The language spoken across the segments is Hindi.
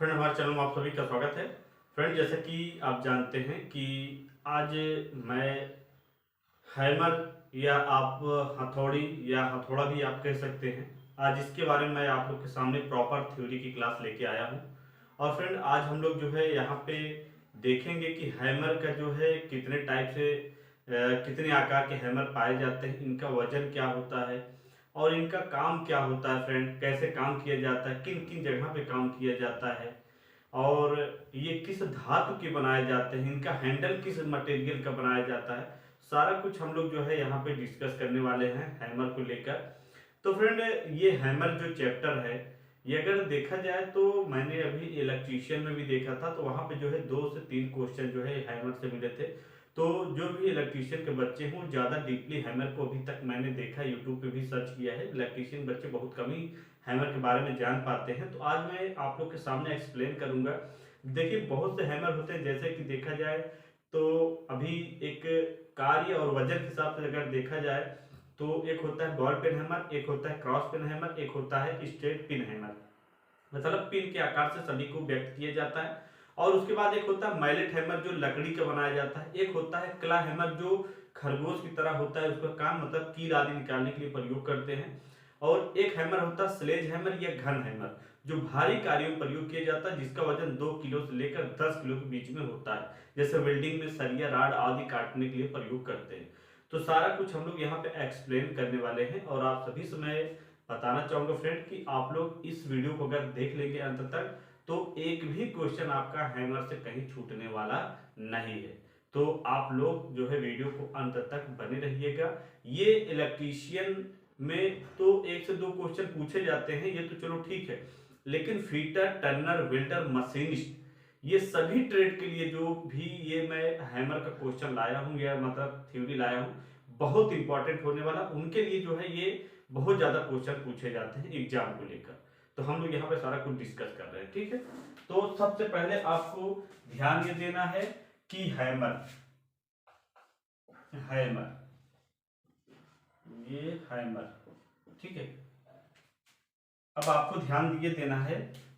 फ्रेंड, हमारे चैनल में आप सभी का स्वागत है। फ्रेंड, जैसे कि आप जानते हैं कि आज मैं हैमर या आप हथौड़ी या हथौड़ा भी आप कह सकते हैं, आज इसके बारे में मैं आप लोग के सामने प्रॉपर थ्योरी की क्लास लेके आया हूँ। और फ्रेंड, आज हम लोग जो है यहाँ पे देखेंगे कि हैमर का जो है कितने टाइप से कितने आकार के हैमर पाए जाते हैं, इनका वजन क्या होता है और इनका काम क्या होता है। फ्रेंड, कैसे काम किया जाता है, किन किन जगह पे काम किया जाता है और ये किस धातु के बनाए जाते हैं, इनका हैंडल किस मटेरियल का बनाया जाता है, सारा कुछ हम लोग जो है यहाँ पे डिस्कस करने वाले हैं हैमर को लेकर। तो फ्रेंड, ये हैमर जो चैप्टर है, ये अगर देखा जाए तो मैंने अभी इलेक्ट्रीशियन में भी देखा था, तो वहाँ पे जो है 2 से 3 क्वेश्चन जो है हैमर से मिले थे। तो जो भी इलेक्ट्रीशियन के बच्चे हों, ज़्यादा डीपली हैमर को अभी तक मैंने देखा, यूट्यूब पे भी सर्च किया है, इलेक्ट्रीशियन बच्चे बहुत कम ही हैमर के बारे में जान पाते हैं। तो आज मैं आप लोग के सामने एक्सप्लेन करूंगा। देखिए, बहुत से हैमर होते हैं, जैसे कि देखा जाए तो अभी एक कार्य और वजन के हिसाब से अगर देखा जाए तो एक होता है बॉल पेन हैमर, एक होता है क्रॉस पेन हैमर, एक होता है स्ट्रेट पिन हैमर। मतलब पिन के आकार से सभी को व्यक्त किया जाता है। और उसके बाद एक होता है मैलेट हैमर जो लकड़ी का बनाया जाता है, एक होता है क्ला हैमर जो खरगोश की तरह होता है, उसका काम मतलब कील आदि निकालने के लिए प्रयोग करते हैं। और एक हैमर होता है स्लेज हैमर या घन हैमर जो भारी कार्यों में प्रयोग किया जाता है, जिसका वजन 2 किलो से लेकर 10 किलो के बीच में होता है, जैसे वेल्डिंग में सरिया राड आदि काटने के लिए प्रयोग करते हैं। तो सारा कुछ हम लोग यहाँ पे एक्सप्लेन करने वाले हैं और आप सभी से मैं बताना चाहूंगा फ्रेंड कि आप लोग इस वीडियो को अगर देख लेंगे अंत तक तो एक भी क्वेश्चन आपका हैमर से कहीं छूटने वाला नहीं है। तो आप लोग जो है वीडियो को अंत तक बने रहिएगा। ये इलेक्ट्रीशियन में तो 1 से 2 क्वेश्चन पूछे जाते हैं, ये तो चलो ठीक है, लेकिन फीटर टर्नर वेल्डर मशीनिस्ट ये सभी ट्रेड के लिए जो भी ये मैं हैमर का क्वेश्चन लाया हूँ या मतलब थ्योरी लाया हूँ, बहुत इंपॉर्टेंट होने वाला, उनके लिए जो है ये बहुत ज्यादा क्वेश्चन पूछे जाते हैं एग्जाम को लेकर। तो हम लोग यहाँ पे सारा कुछ डिस्कस कर रहे हैं, ठीक है। तो सबसे पहले आपको ध्यान ये देना है कि हैमर हैमर ये हैमर, ठीक है। अब आपको ध्यान ये देना है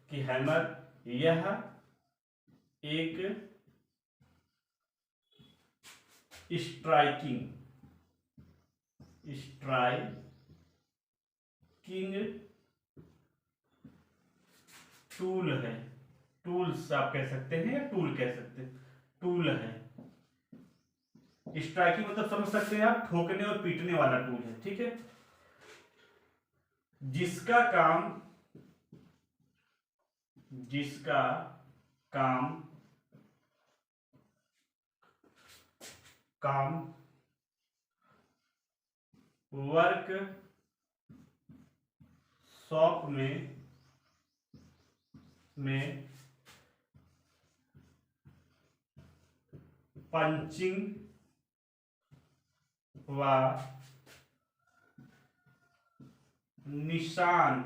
कि हैमर यह एक स्ट्राइकिंग स्ट्राइकिंग टूल है। टूल्स आप कह सकते हैं या टूल कह सकते हैं, टूल है। स्ट्राइकिंग मतलब समझ सकते हैं आप, ठोकने और पीटने वाला टूल है, ठीक है। जिसका काम काम वर्क शॉप में पंचिंग व निशान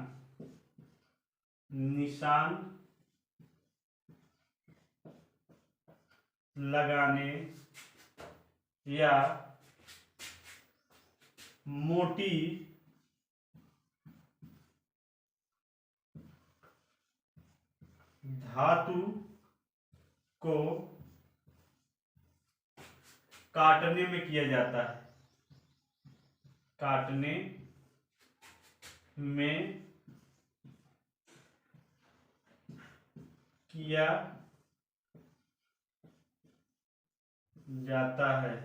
लगाने या मोटी धातु को काटने में किया जाता है, काटने में किया जाता है।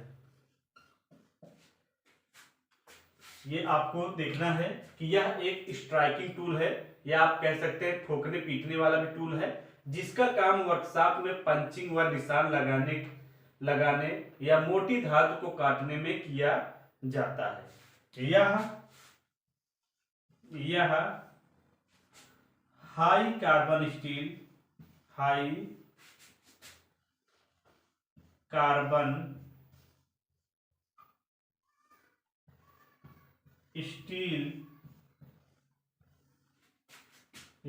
ये आपको देखना है कि यह एक स्ट्राइकिंग टूल है, या आप कह सकते हैं ठोकने पीटने वाला भी टूल है, जिसका काम वर्कशॉप में पंचिंग व निशान लगाने या मोटी धातु को काटने में किया जाता है। यह हाई कार्बन स्टील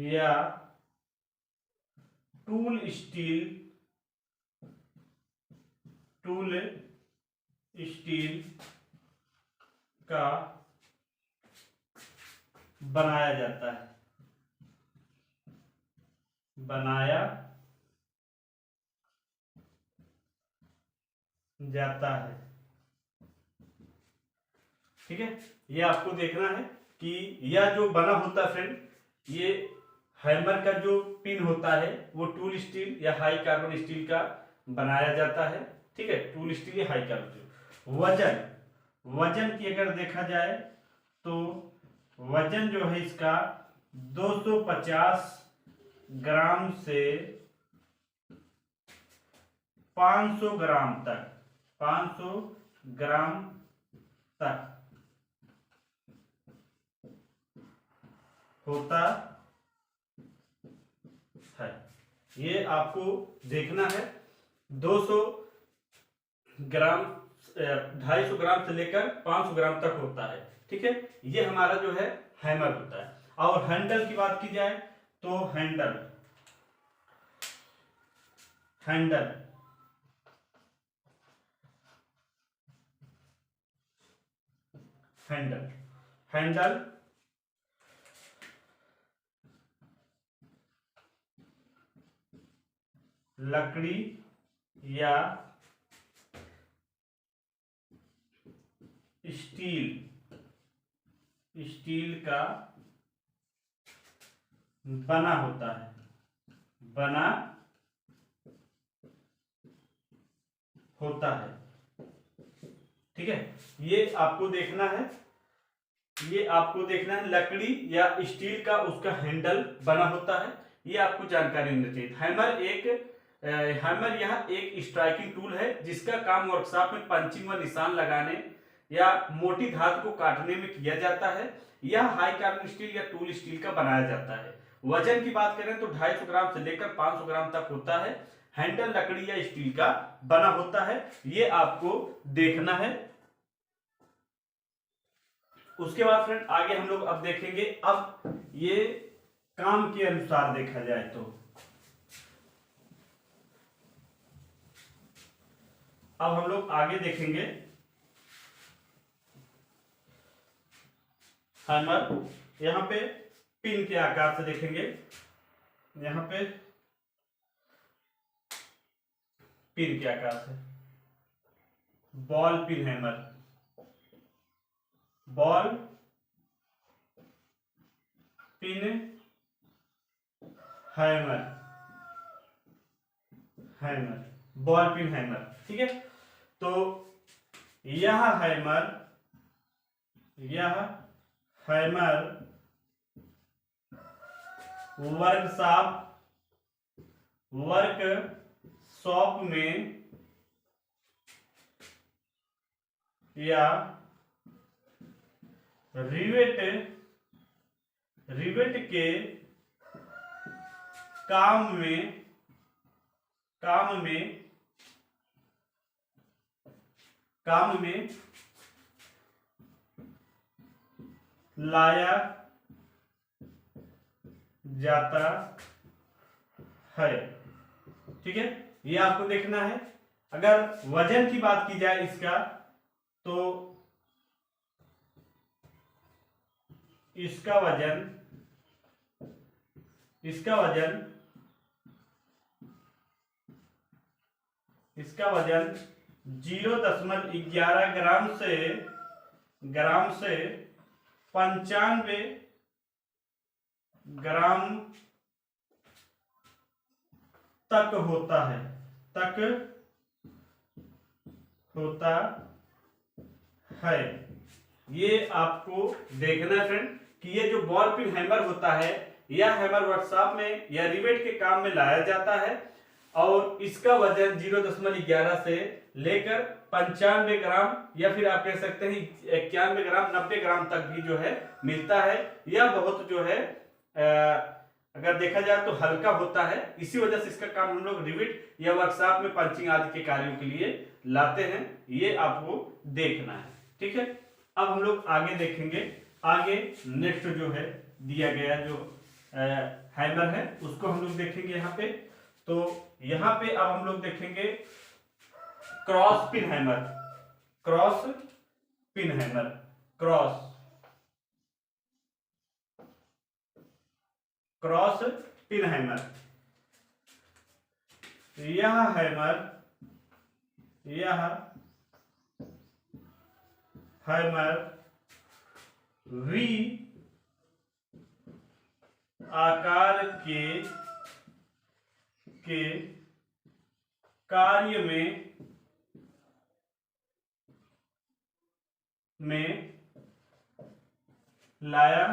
या टूल स्टील का बनाया जाता है। बनाया जाता है। ठीक है, ये आपको देखना है कि यह जो बना होता है फ्रेंड, ये हैमर का जो पिन होता है वो टूल स्टील या हाई कार्बन स्टील का बनाया जाता है। ठीक है, टूल स्टील या हाई कार्बन। वजन, वजन की अगर देखा जाए तो वजन जो है इसका 250 ग्राम से 500 ग्राम तक, 500 ग्राम तक होता है। ये आपको देखना है। 200 ग्राम 250 ग्राम से लेकर 500 ग्राम तक होता है। ठीक है, ये हमारा जो है हैमर होता है। और हैंडल की बात की जाए तो हैंडल, हैंडल हैंडल हैंडल लकड़ी या स्टील का बना होता है, बना होता है। ठीक है, ये आपको देखना है, ये आपको देखना है लकड़ी या स्टील का उसका हैंडल बना होता है। ये आपको जानकारी होनी चाहिए। हैमर यह एक स्ट्राइकिंग टूल है जिसका काम वर्कशॉप में पंचिंग व निशान लगाने या मोटी धातु को काटने में किया जाता है। यह हाई कार्बन स्टील या टूल स्टील का बनाया जाता है। वजन की बात करें तो 250 ग्राम से लेकर 500 ग्राम तक होता है। हैंडल लकड़ी या स्टील का बना होता है। ये आपको देखना है। उसके बाद फ्रेंड आगे हम लोग अब देखेंगे, अब ये काम के अनुसार देखा जाए तो अब हम लोग आगे देखेंगे हैमर। यहां पे पिन के आकार से देखेंगे, यहां पे पिन के आकार से ball pin hammer, ball pin hammer, hammer ball pin hammer. ठीक है, तो यह हैमर वर्कशॉप में या रिवेट के काम में लाया जाता है। ठीक है, ये आपको देखना है। अगर वजन की बात की जाए इसका तो इसका वजन 0.11 ग्राम से 95 ग्राम तक होता है, ये आपको देखना है फ्रेंड कि ये जो बॉल पिन हैमर होता है यह हैमर वर्कशॉप में या रिवेट के काम में लाया जाता है और इसका वजन 0.11 से लेकर 95 ग्राम या फिर आप कह सकते हैं 91 ग्राम 90 ग्राम तक भी जो है मिलता है। यह बहुत जो है अगर देखा जाए तो हल्का होता है। इसी वजह से इसका काम हम लोग रिवेट या वर्कशॉप में पंचिंग आदि के कार्यों के लिए लाते हैं। ये आपको देखना है। ठीक है, अब हम लोग आगे देखेंगे। आगे नेक्स्ट जो है दिया गया जो हैमर है उसको हम लोग देखेंगे यहाँ पे। तो यहाँ पे अब हम लोग देखेंगे cross pin hammer, cross pin hammer, cross pin hammer. यह हैमर वी आकार के कार्य में लाया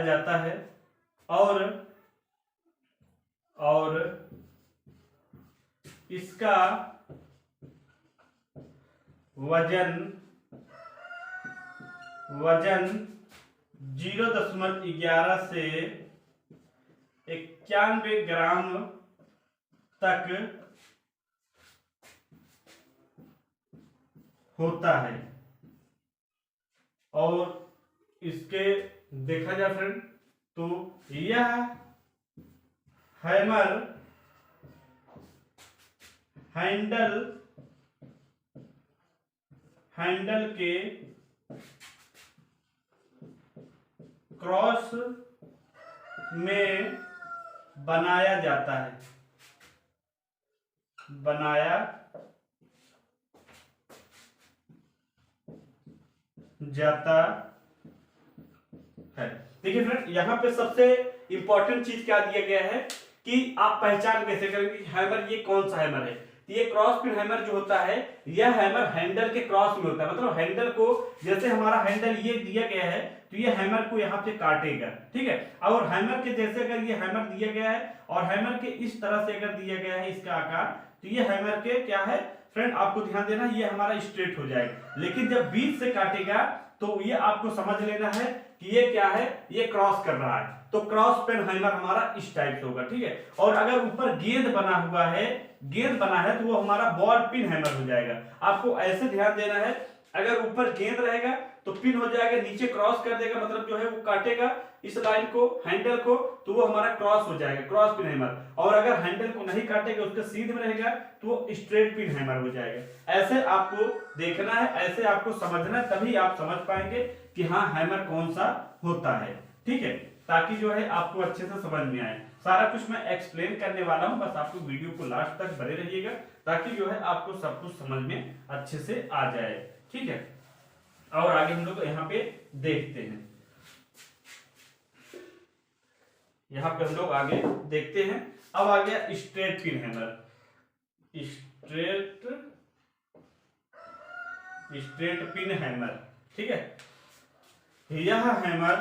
जाता है और इसका वजन 0.11 से 91 ग्राम तक होता है। और इसके देखा जाए फ्रेंड तो यह हैमर हैंडल के क्रॉस में बनाया जाता है देखिए फ्रेंड, यहाँ पे सबसे इंपॉर्टेंट चीज क्या दिया गया है कि आप पहचान कैसे करेंगे कि हैमर ये कौन सा हैमर है। तो ये क्रॉस पिन हैमर जो होता है, यह हैमर हैंडल के क्रॉस में होता है। मतलब हैंडल को, जैसे हमारा हैंडल ये दिया गया है तो ये हैमर को यहाँ पे काटेगा, ठीक है। और हैमर के जैसे अगर ये हैमर दिया गया है और हैमर के इस तरह से अगर दिया गया है इसका आकार, तो ये हैमर के क्या है फ्रेंड, आपको ध्यान देना, ये हमारा स्ट्रेट हो जाएगा। लेकिन जब बीच से काटेगा तो ये आपको समझ लेना है कि ये क्या है, ये क्रॉस कर रहा है। तो क्रॉस पेन हैमर हमारा इस टाइप से होगा, ठीक है। और अगर ऊपर गेंद बना है तो वो हमारा बॉल पिन हैमर हो जाएगा। आपको ऐसे ध्यान देना है, अगर ऊपर गेंद रहेगा तो पिन हो जाएगा, नीचे क्रॉस कर देगा, मतलब जो है वो काटेगा इस लाइन को, हैंडल को, तो वो हमारा क्रॉस हो जाएगा, क्रॉस पिन हैमर। और अगर हैंडल को नहीं काटेगा, उसके सीध में रहेगा, तो वो स्ट्रेट पिन हैमर हो जाएगा। ऐसे आपको देखना है, ऐसे आपको समझना है, तभी आप समझ पाएंगे कि हाँ हैमर कौन सा होता है, ठीक है। ताकि जो है आपको अच्छे से समझ में आए। सारा कुछ मैं एक्सप्लेन करने वाला हूं, बस आपको वीडियो को लास्ट तक बने रहिएगा ताकि जो है आपको सब कुछ समझ में अच्छे से आ जाए, ठीक है। और आगे हम लोग यहाँ पे देखते हैं, यहाँ पे हम लोग आगे देखते हैं। अब आ गया straight pin hammer, straight pin hammer, ठीक है। यह हैमर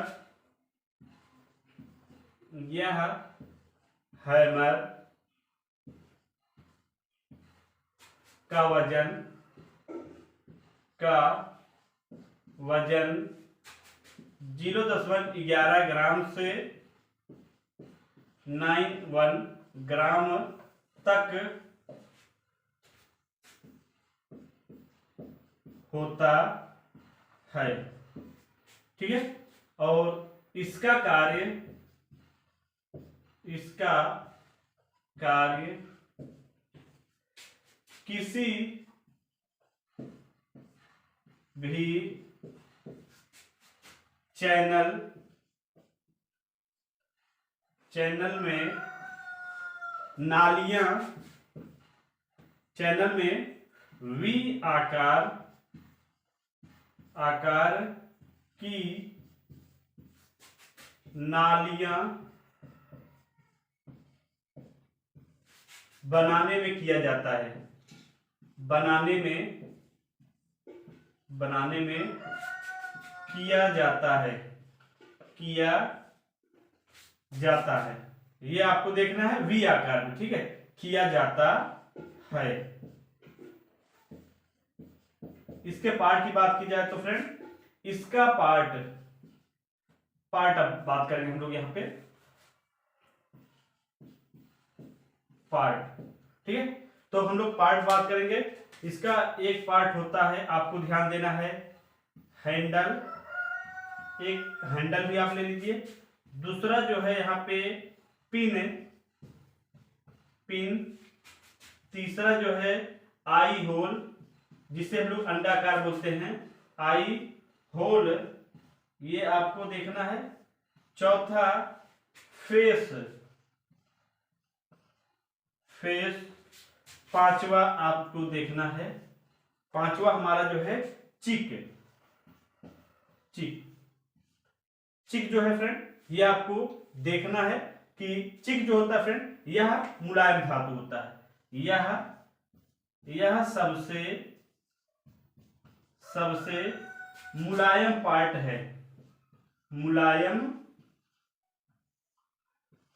का वजन 0.11 ग्राम से 91 ग्राम तक होता है, ठीक है। और इसका कार्य किसी भी चैनल में वी आकार की नालियां बनाने में किया जाता है, किया जाता है। ये आपको देखना है वी आकार में, ठीक है, किया जाता है। इसके पार्ट की बात की जाए तो फ्रेंड, इसका पार्ट अब बात करेंगे हम लोग यहाँ पे, पार्ट, ठीक है। तो हम लोग पार्ट बात करेंगे। इसका एक पार्ट होता है, आपको ध्यान देना है, हैंडल, एक हैंडल भी आप ले लीजिए। दूसरा जो है यहाँ पे पिन। तीसरा जो है आई होल, जिसे हम लोग अंडाकार बोलते हैं, आई होल ये आपको देखना है। चौथा फेस, फेस। पांचवा आपको देखना है, पांचवा हमारा जो है चिक, चिक। चिक जो है फ्रेंड, ये आपको देखना है कि चिक जो होता है फ्रेंड, यह मुलायम धातु होता है। यह सबसे मुलायम पार्ट है, मुलायम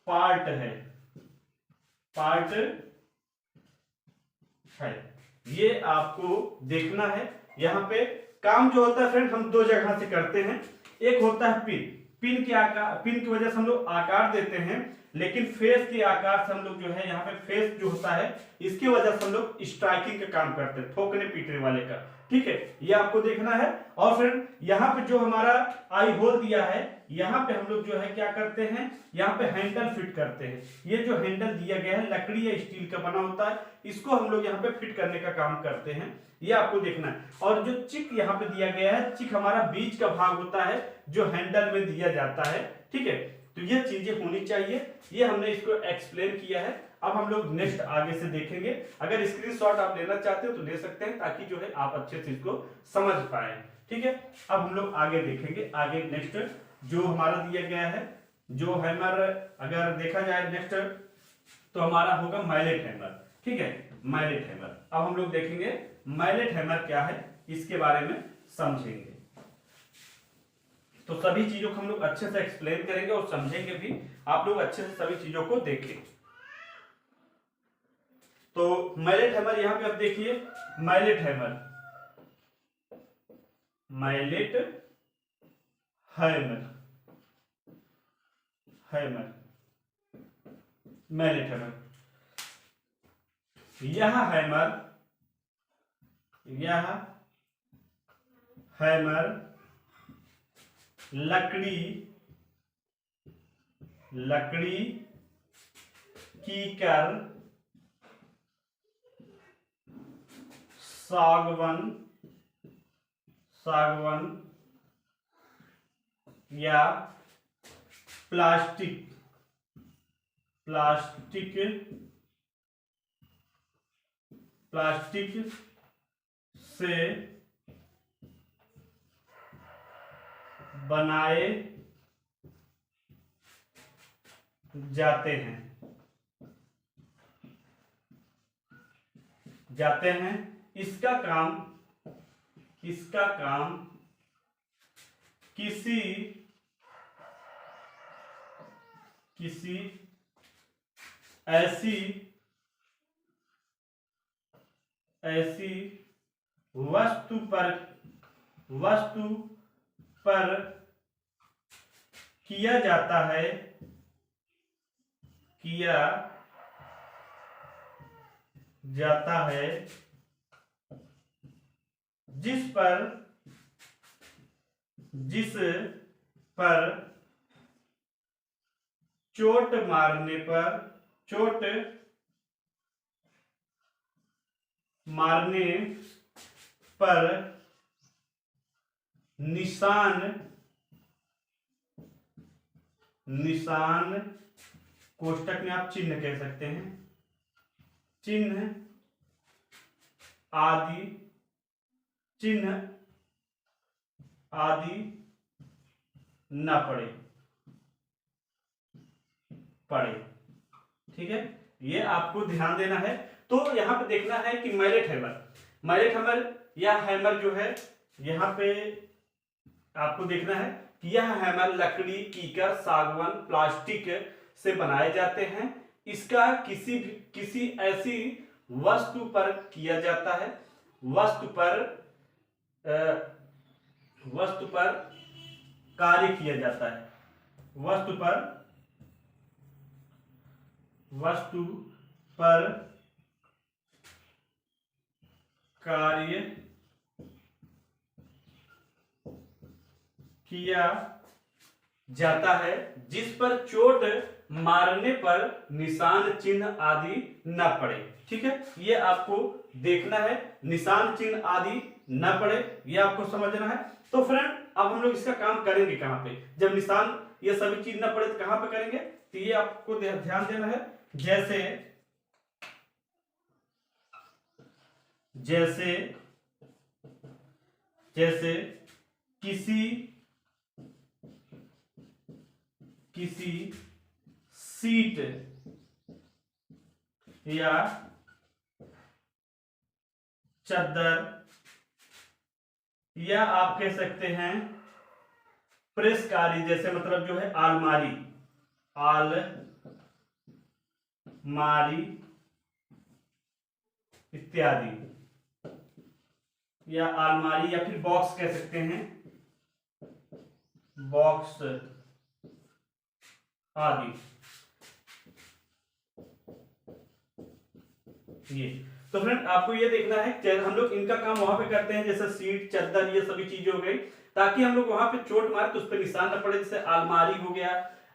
पार्ट है, पार्ट है। ये आपको देखना है। यहाँ पे काम जो होता है फ्रेंड, हम दो जगह से करते हैं। एक होता है पिन, पिन के आकार, पिन की वजह से हम लोग आकार देते हैं, लेकिन फेस के आकार से हम लोग जो है यहाँ पे फेस जो होता है, इसकी वजह से हम लोग स्ट्राइकिंग का काम करते हैं, ठोकने पीटने वाले का। ठीक है, ये आपको देखना है। और फ्रेंड यहाँ पे जो हमारा आई होल दिया है, यहाँ पे हम लोग जो है क्या करते हैं, यहाँ पे हैंडल फिट करते हैं। ये जो हैंडल दिया गया है लकड़ी या स्टील का बना होता है, इसको हम लोग यहाँ पे फिट करने का काम करते हैं। ये आपको देखना है। और जो चिक यहाँ पे दिया गया है, चिक हमारा बीच का भाग होता है जो हैंडल में दिया जाता है। ठीक है, तो ये चीजें होनी चाहिए। ये हमने इसको एक्सप्लेन किया है। अब हम लोग नेक्स्ट आगे से देखेंगे। अगर स्क्रीनशॉट आप लेना चाहते हो तो ले सकते हैं, ताकि जो है आप अच्छे से इसको समझ पाए। ठीक है, अब हम लोग आगे देखेंगे। आगे नेक्स्ट जो हमारा दिया गया है, जो हैमर अगर देखा जाए नेक्स्ट, तो हमारा होगा मैलेट हैमर। ठीक है, मैलेट हैमर। अब हम लोग देखेंगे मैलेट हैमर क्या है, इसके बारे में समझेंगे। तो सभी चीजों को हम लोग अच्छे से एक्सप्लेन करेंगे और समझेंगे भी। आप लोग अच्छे से सभी चीजों को देखें। तो मैलेट हैमर यहाँ पे आप देखिए, mallet hammer, mallet hammer, hammer, mallet hammer. यह हैमर लकड़ी कीकर, सागवन या प्लास्टिक से बनाए जाते हैं। इसका काम किसी ऐसी वस्तु पर किया जाता है जिस पर चोट मारने पर निशान कोष्टक में आप चिन्ह कह सकते हैं, चिन्ह आदि न पड़े। ठीक है, ये आपको ध्यान देना है। तो यहां पे देखना है कि मैलेट हैमर या हैमर जो है, यहां पे आपको देखना है कि यह हैमर लकड़ी, कीकर, सागवान, प्लास्टिक से बनाए जाते हैं। इसका किसी ऐसी वस्तु पर किया जाता है, वस्तु पर कार्य किया जाता है, वस्तु पर कार्य किया जाता है, जिस पर चोट मारने पर निशान चिन्ह आदि न पड़े। ठीक है, ये आपको देखना है, निशान चिन्ह आदि न पड़े, ये आपको समझना है। तो फ्रेंड अब हम लोग इसका काम करेंगे कहाँ पे, जब निशान ये सभी चीज ना पड़े तो कहाँ पे करेंगे, तो ये आपको ध्यान देना है। जैसे जैसे जैसे किसी किसी सीट या चादर या आप कह सकते हैं प्रेसकारी, जैसे मतलब जो है आलमारी, आलमारी इत्यादि, या आलमारी या फिर बॉक्स कह सकते हैं, बॉक्स आदि। ये तो फ्रेंड आपको ये देखना है, हम लोग इनका काम वहां पे करते हैं, जैसे सीट चादर ये सभी चीजें हो गई, ताकि हम लोग वहां पे चोट मारे तो उस पर निशान न पड़े। जैसे आलमारी हो गया,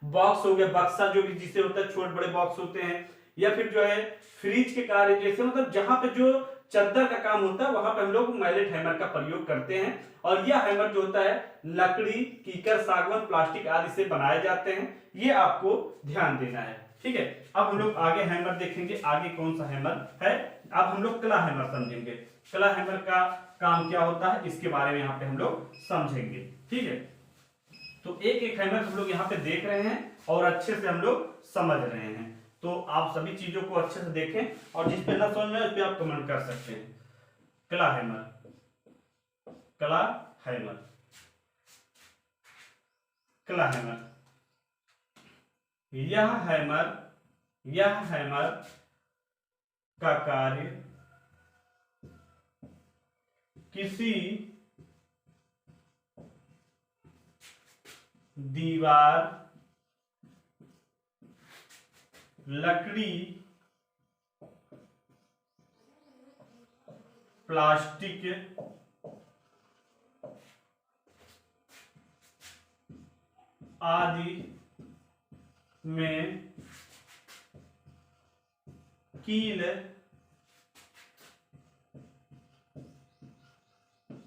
बॉक्स हो गया, बक्सा जो भी जिसे होता है, छोटे बड़े बॉक्स होते हैं, या फिर जो है फ्रिज के कार्य जैसे, मतलब जहां पे जो चादर का काम होता है वहां पे हम लोग मैलेट हैमर का प्रयोग करते हैं। और यह हैमर जो होता है लकड़ी, कीकर, सागवान, प्लास्टिक आदि से बनाए जाते हैं, ये आपको ध्यान देना है। ठीक है, अब हम लोग आगे हैमर देखेंगे, आगे कौन सा हैमर है। अब हम लोग क्ला हैमर समझेंगे, क्ला हैमर का काम क्या होता है इसके बारे में यहाँ पे हम लोग समझेंगे। ठीक है, तो एक एक हैमर हम लोग यहाँ पे देख रहे हैं और अच्छे से हम लोग समझ रहे हैं। तो आप सभी चीजों को अच्छे से देखें और जिस पे ना समझ में उस पे आप कमेंट कर सकते हैं। क्ला हैमर, क्ला हैमर, क्ला हैमर, यह हैमर का कार्य किसी दीवार, लकड़ी, प्लास्टिक आदि में कील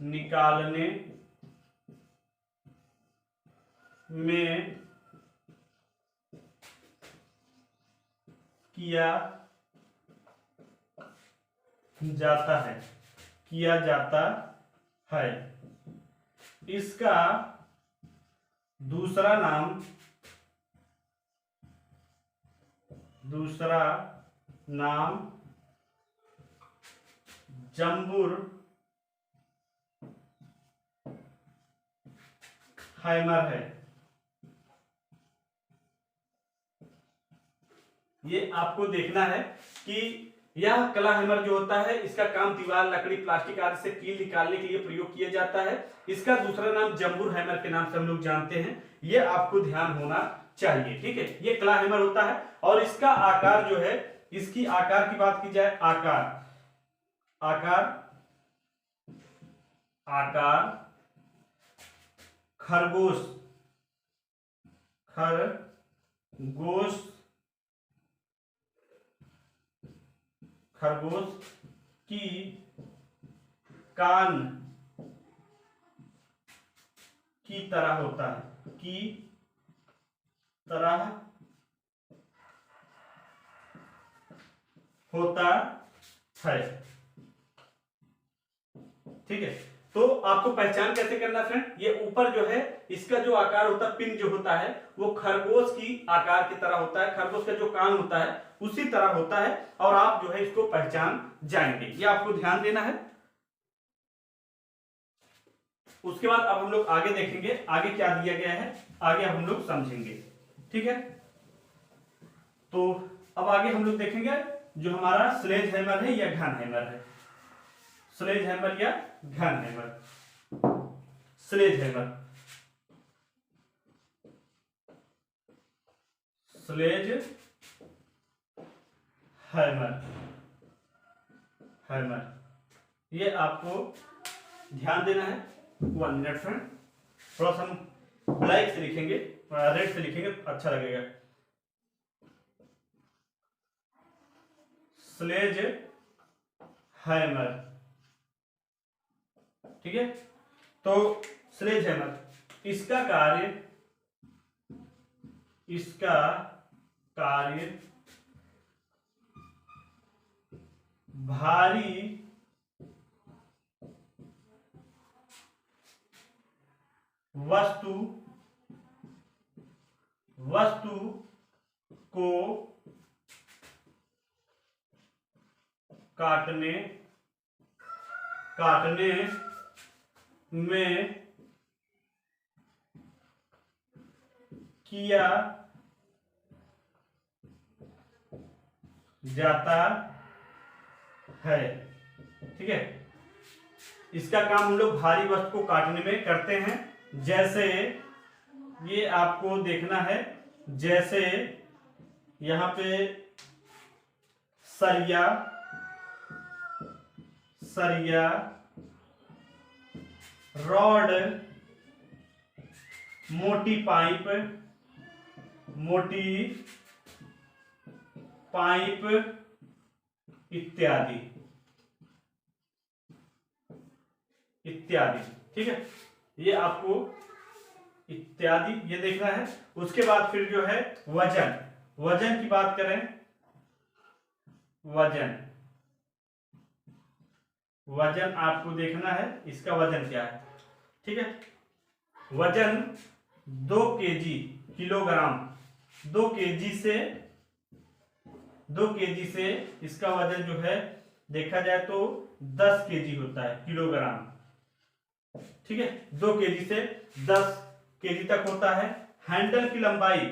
निकालने में किया जाता है। इसका दूसरा नाम जंबूर हैमर है। ये आपको देखना है कि यह क्ला हैमर जो होता है इसका काम दीवार, लकड़ी, प्लास्टिक आदि से कील निकालने के लिए प्रयोग किया जाता है। इसका दूसरा नाम जंबूर हैमर के नाम से हम लोग जानते हैं, ये आपको ध्यान होना चाहिए। ठीक है, ये क्ला हैमर होता है और इसका आकार जो है, इसकी आकार की बात की जाए, आकार खरगोश की कान की तरह होता है, ठीक है, तो आपको पहचान कैसे करना फ्रेंड, ये ऊपर जो है इसका जो आकार होता है, पिन जो होता है वो खरगोश की आकार की तरह होता है, खरगोश का जो कान होता है उसी तरह होता है, और आप जो है इसको पहचान जाएंगे, ये आपको ध्यान देना है। उसके बाद अब हम लोग आगे देखेंगे, आगे क्या दिया गया है, आगे हम लोग समझेंगे। ठीक है, तो अब आगे हम लोग देखेंगे जो हमारा स्लेज हैमर है या घन हैमर है, स्लेज हैमर या घन hammer. Sledge hammer, sledge hammer, ये आपको ध्यान देना है। 1 मिनट फ्रेंड, थोड़ा सा हम ब्लैक से लिखेंगे, रेड से लिखेंगे अच्छा लगेगा। स्लेज हैमर, ठीक है, तो स्लेज हैमर इसका कार्य भारी वस्तु को काटने में किया जाता है। ठीक है, इसका काम हम लोग भारी वस्तु को काटने में करते हैं। जैसे ये आपको देखना है, जैसे यहां पे सरिया रॉड, मोटी पाइप इत्यादि। ठीक है, ये आपको इत्यादि ये देखना है। उसके बाद फिर जो है वजन की बात करें, वजन आपको देखना है, इसका वजन क्या है। ठीक है, वजन 2 kg किलोग्राम, 2 kg से इसका वजन जो है देखा जाए तो 10 kg होता है किलोग्राम। ठीक है, 2 kg से 10 kg तक होता है। हैंडल की लंबाई,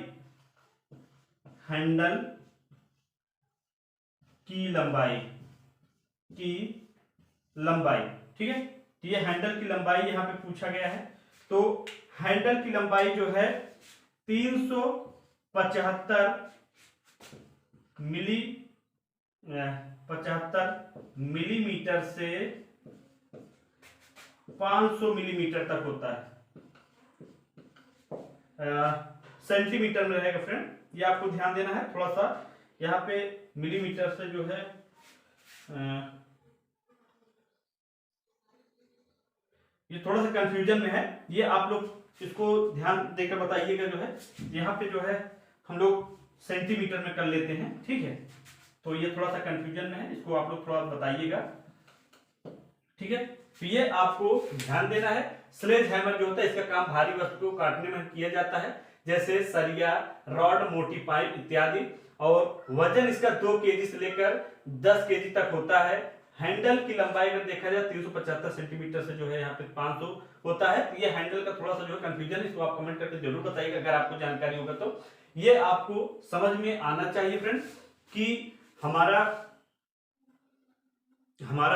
ठीक है, ये हैंडल की लंबाई यहां पे पूछा गया है। तो हैंडल की लंबाई जो है 375 मिलीमीटर से 500 मिलीमीटर तक होता है। सेंटीमीटर में रहेगा फ्रेंड, ये आपको ध्यान देना है थोड़ा सा। यहाँ पे मिलीमीटर से जो है ये थोड़ा सा कंफ्यूजन में है, ये आप लोग इसको ध्यान देकर बताइएगा। जो है यहाँ पे जो है हम लोग सेंटीमीटर में कर लेते हैं। ठीक है, तो ये थोड़ा सा कंफ्यूजन में है, इसको आप लोग थोड़ा बताइएगा। ठीक है, तो ये आपको ध्यान देना है। स्लेज हैमर जो होता है, इसका काम भारी वस्तु को काटने में किया जाता है, जैसे सरिया, रॉड, मोटी पाइप इत्यादि। और वजन इसका 2 kg से लेकर 10 kg तक होता है। हैंडल की लंबाई अगर देखा जाए 375 सेंटीमीटर से जो है यहाँ पे 500 होता है। तो ये हैंडल का थोड़ा सा जो है कंफ्यूजन है, इसको आप कमेंट करके जरूर बताइएगा अगर आपको जानकारी होगा तो। ये आपको समझ में आना चाहिए फ्रेंड्स कि हमारा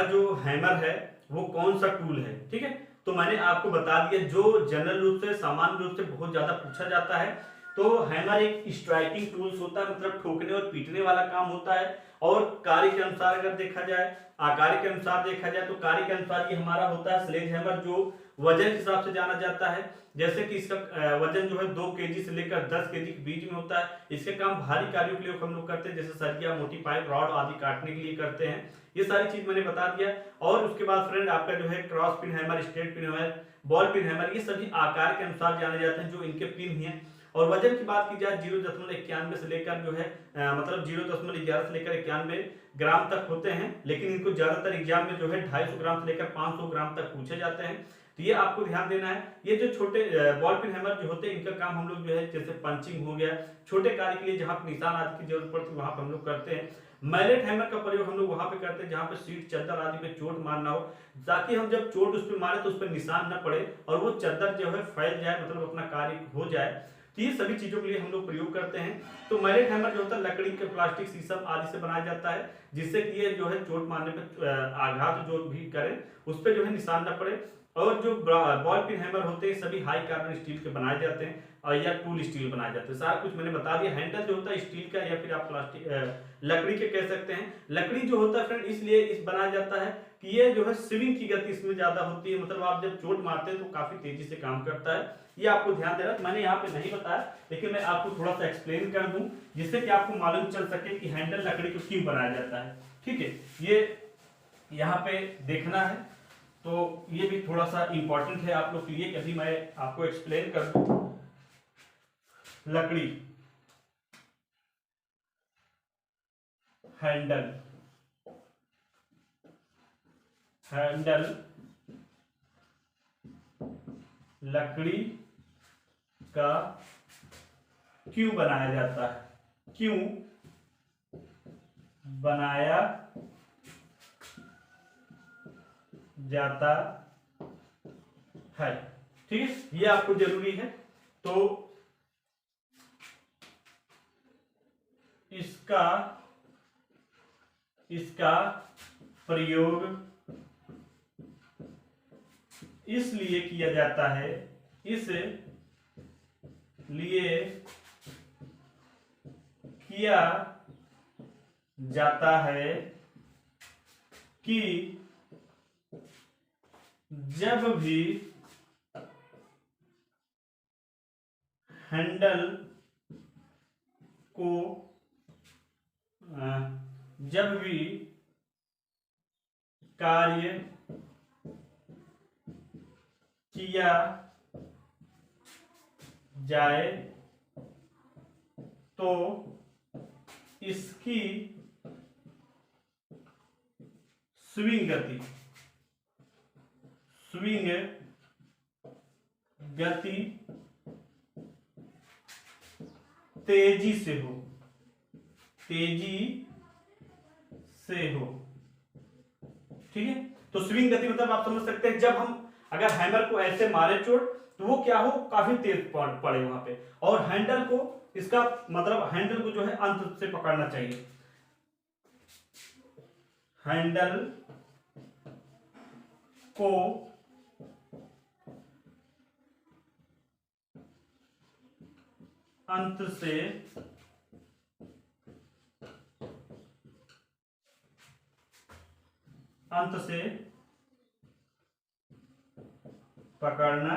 जो हैमर है वो कौन सा टूल है। ठीक है, तो मैंने आपको बता दिया, जो जनरल रूप से सामान्य रूप से बहुत ज्यादा पूछा जाता है। तो हैमर एक स्ट्राइकिंग टूल्स होता है, मतलब ठोकने और पीटने वाला काम होता है। और कार्य के अनुसार अगर देखा जाए, आकार के अनुसार देखा जाए, तो कार्य के अनुसार ये हमारा होता है स्लेज हैमर, जो वजन के हिसाब से जाना जाता है। जैसे कि इसका वजन जो है 2 kg से लेकर 10 kg के बीच में होता है। इसके काम भारी कार्यों के लिए हम लोग करते हैं, जैसे सरिया, मोटी पाइप, रॉड आदि काटने के लिए करते हैं। ये सारी चीज मैंने बता दिया। और उसके बाद फ्रेंड आपका जो है cross pin hammer, straight pin hammer, ball pin hammer, ये सभी आकार के अनुसार जाने जाते हैं, जो इनके पिन हैं। और वजन की बात की जाए 0.91 से लेकर जो है मतलब 0.11 से लेकर 91 ग्राम तक होते हैं। लेकिन इनको ज्यादातर एग्जाम में जो है 250 ग्राम से लेकर 500 ग्राम तक पूछे जाते हैं। तो ये आपको ध्यान देना है। ये जो छोटे बॉल पिन हैमर जो होते हैं, इनका काम हम लोग जो है जैसे पंचिंग हो गया, छोटे कार्य के लिए जहां पर निशान आदि की जरूरत पड़ती है वहां पर हम लोग करते हैं। मैलेट हैमर का प्रयोग हम लोग वहां पे करते हैं जहां पे सीट, चद्दर आदि पे चोट मारना हो, ताकि हम जब चोट उस पर मारे तो उस पर निशान न पड़े और वो चद्दर जो है फैल जाए, मतलब अपना कार्य हो जाए। तो ये सभी चीजों के लिए हम लोग प्रयोग करते हैं। तो मैलेट हैमर जो होता है लकड़ी के, प्लास्टिक, शीशम आदि से बनाया जाता है, जिससे कि ये जो है चोट मारने पे आघात जो भी करे उस पर जो है निशान न पड़े। और जो बॉल पिन हैमर होते हैं सभी हाई कार्बन स्टील के बनाए जाते हैं और या टूल स्टील बनाए जाते हैं। सारा कुछ मैंने बता दिया। हैंडल जो होता है स्टील का या फिर आप प्लास्टिक लकड़ी के कह सकते हैं। लकड़ी जो होता है फ्रेंड इसलिए इस बनाया जाता है कि ये जो है स्विंग की गति इसमें ज्यादा होती है, मतलब आप जब चोट मारते हैं तो काफी तेजी से काम करता है। ये आपको ध्यान देना। मैंने यहाँ पे नहीं बताया, लेकिन मैं आपको थोड़ा सा एक्सप्लेन कर दूं जिससे कि आपको मालूम चल सके कि हैंडल लकड़ी को क्यों बनाया जाता है। ठीक है, ये यहाँ पे देखना है। तो ये भी थोड़ा सा इंपॉर्टेंट है आप लोग के लिए कि अभी मैं आपको एक्सप्लेन कर दूं। लकड़ी, हैंडल, हैंडल लकड़ी का क्यों बनाया जाता है, क्यों बनाया जाता है। ठीक है, ये आपको जरूरी है। तो इसका इसका प्रयोग इसलिए किया जाता है, इसलिए किया जाता है कि जब भी हैंडल को जब भी कार्य किया जाए तो इसकी स्विंग गति तेजी से हो, ठीक है। तो स्विंग गति मतलब आप समझ सकते हैं, जब हम अगर हैमर को ऐसे मारे चोट तो वो क्या हो, काफी तेज पड़े वहां पे। और हैंडल को, इसका मतलब हैंडल को जो है अंत से पकड़ना चाहिए, हैंडल को अंत से पकड़ना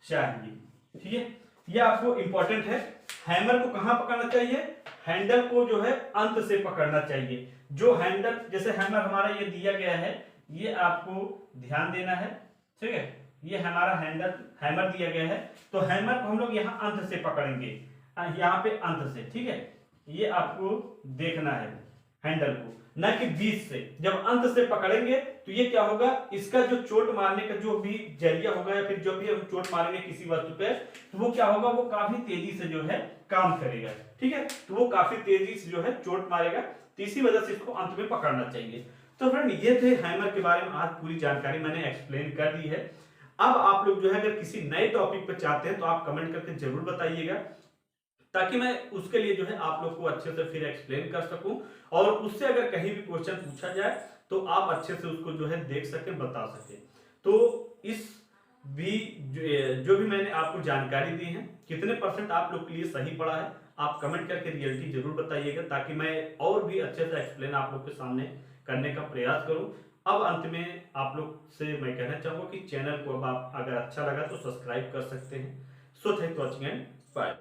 चाहिए। ठीक है, ये आपको इंपॉर्टेंट है। हैमर को कहां पकड़ना चाहिए, हैंडल को जो है अंत से पकड़ना चाहिए। जो हैंडल, जैसे हैमर हमारा ये दिया गया है, ये आपको ध्यान देना है। ठीक है, ये हमारा हैमर दिया गया है, तो हैमर को हम लोग यहाँ अंत से पकड़ेंगे, यहाँ पे अंत से। ठीक है, ये आपको देखना है हैंडल को, न कि बीच से। जब अंत से पकड़ेंगे तो ये क्या होगा, इसका जो चोट मारने का जो भी जरिया होगा, या फिर जो भी हम चोट मारेंगे किसी वस्तु पे, तो वो क्या होगा, वो काफी तेजी से जो है काम करेगा। ठीक है, तो वो काफी तेजी से जो है चोट मारेगा, तो इसी वजह से इसको अंत में पकड़ना चाहिए। तो फ्रेंड, ये थे हैमर के बारे में आज पूरी जानकारी मैंने एक्सप्लेन कर दी है। अब आप लोग जो है अगर किसी नए टॉपिक पर चाहते हैं तो आप कमेंट करके जरूर बताइएगा, ताकि मैं उसके लिए जो है आप लोग को अच्छे से फिर एक्सप्लेन कर सकूं, और उससे अगर कहीं भी क्वेश्चन पूछा जाए तो आप अच्छे से उसको जो है देख सकें, बता सकें। तो इस भी जो भी मैंने आपको जानकारी दी है, कितने % आप लोग के लिए सही पड़ा है, आप कमेंट करके रियलिटी जरूर बताइएगा, ताकि मैं और भी अच्छे से एक्सप्लेन आप लोग के सामने करने का प्रयास करूं। अब अंत में आप लोग से मैं कहना चाहूंगा कि चैनल को अब आप अगर अच्छा लगा तो सब्सक्राइब कर सकते हैं। So thanks for watching and bye.